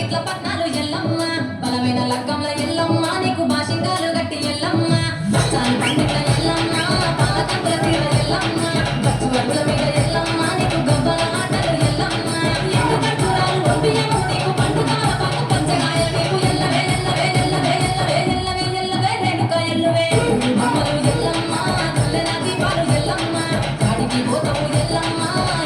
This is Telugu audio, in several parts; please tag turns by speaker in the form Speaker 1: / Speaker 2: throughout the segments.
Speaker 1: ఇట్ల పట్నాలు ఎల్లమ్మ బలమైన లగ్గంల ఎల్లమ్మ నీకు బాషింగాలు గట్టి ఎల్లమ్మ చాలు పండిట్ల ఎల్లమ్మ పాలకంకుల తీర ఎల్లమ్మ బచ్చు అడుగుల మీద ఎల్లమ్మ నీకు గబ్బల ఆటలు ఎల్లమ్మ ఎండు కట్టురాలు ఒప్పియము నీకు పండుగాల పాకు పంచగాయ నీకు ఎల్లవే ఎల్లవే ఎల్లవే ఎల్లవే ఎల్లవే ఎల్లవే రేణుక ఎల్లవే బొమ్మలు ఎల్లమ్మ గుల్లెల దీపాలు ఎల్లమ్మ కాడికి పోతవు ఎల్లమ్మ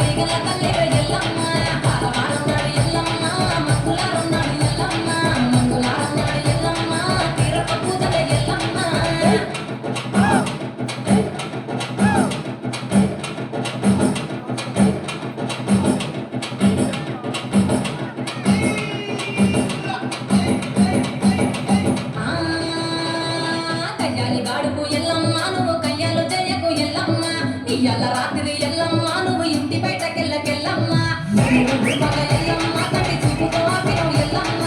Speaker 1: ఈగల కల్లెవే ఎల్లమ్మ పాలవారున్నాడు ఎల్లమ్మ మంగులారున్నాడు ఎల్లమ్మ మంగులారున్నాడు ఎల్లమ్మ తీరప్ప పూజలే ఎల్లమ్మ కయ్యాలి గాడుపు ఎల్లమ్మ నువ్వు కయ్యాలు చేయకు ఎల్లమ్మ ఇయ్యాల రాత్రి ఎల్లమ్మ నువ్వు ఇంటి బయటకెళ్ళకెళ్ళమ్మ మగ ఎల్లమ్మ కంటి చూపుతో ఆపినవు ఎల్లమ్మ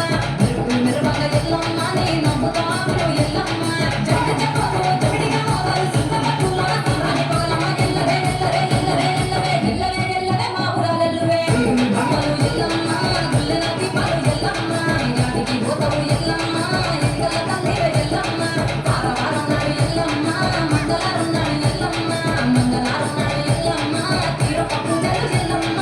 Speaker 1: మెరువగ ఎల్లమ్మ నీ నవ్వుతో ఆపినవు ఎల్లమ్మ చెట్టు చెప్పకు చెవిడిగా మోగాలు సింగమట్టులో సింహాని పగలమ్మ ఎల్లవే ఎల్లవే ఎల్లవే ఎల్లవే ఎల్లవే ఎల్లవే మా ఊరాలెల్లువే బొమ్మలు ఎల్లమ్మ గుల్లెల దీపాలు ఎల్లమ్మ యాడికి పోతవు ఎల్లమ్మ ఎంగల కన్నీరు ఎల్లమ్మ పారవారున్నాడు ఎల్లమ్మ మంగళారున్నాడు ఎల్లమ్మ మంగళారున్నాడు ఎల్లమ్మ తీరప్ప పూజలు ఎల్లమ్మ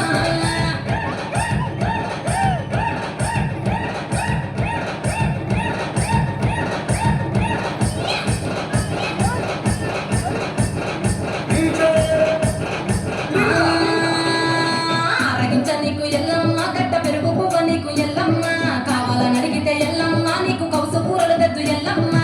Speaker 1: ఆరగించ నీకు ఎల్లమ్మ గడ్డ పెరుగు పువ్వ నీకు ఎల్లమ్మ కావాలని అడిగితే ఎల్లమ్మ నీకు కౌసు కూరలు తెద్దు ఎల్లమ్మ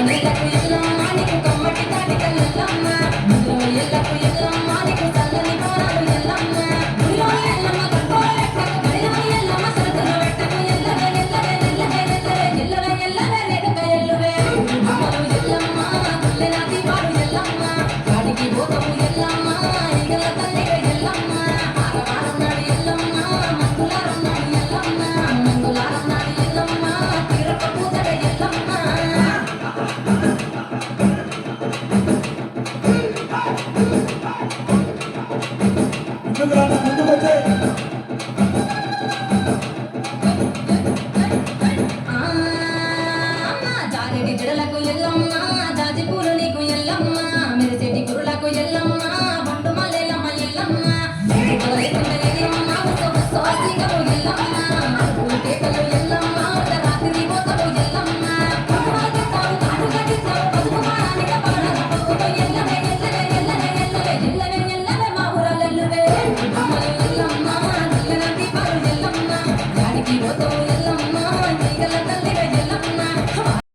Speaker 1: నెలకు ఎల్లమ్మ నీకు కమ్మటి తాటికల్ ఎల్లమ్మ ముద్రవ ఎల్లకు ఎల్లమ్మ నీకు చల్లని కోరాలు ఎల్లమ్మ గుడిలో ఎల్లమ్మ గంటోల పెట్టకు గడిలో ఎల్లమ్మ సరకులు పెట్టకు ఎల్లవే ఎల్లవే ఎల్లవే ఎల్లవే ఎల్లవే ఎల్లవే రేణుక ఎల్లువే బొమ్మలు ఎల్లమ్మ గుల్లెల దీపాలు ఎల్లమ్మ కాడికి పోతవు ఎల్లమ్మ ఈగల తల్లివే ఎల్లమ్మ పారవారున్నాడు ఎల్లమ్మ మంగులారున్నాడు ఎల్లమ్మ మంగులారున్నాడు ఎల్లమ్మ తీరప్ప పూజలే ఎల్లమ్మ జారెడి జడలకు ఎల్లమ్మ జాజి పూలు నీకు ఎల్లమ్మ మెరిసేటి కురులకు ఎల్లమ్మ బండు మల్లెలమ్మ ఎల్లమ్మ ఎల్లమ్మ స్వాసిగము ఎల్లమ్మ అరుపులు కేకలు ఎల్లమ్మ రాత్రి పోతవు ఎల్లమ్మ పట్టువాదిస్తావు కాడు కట్టిస్తావు పసుపు మారానిక పాడన పసుపుతో ఎల్లవే ఎల్లవే ఎల్లవే ఎల్లవే ఎల్లవే ఎల్లవే మా ఊరాలెల్లువే బొమ్మలు ఎల్లమ్మ గుల్లెల దీపాలు ఎల్లమ్మ గాడికి పోతవు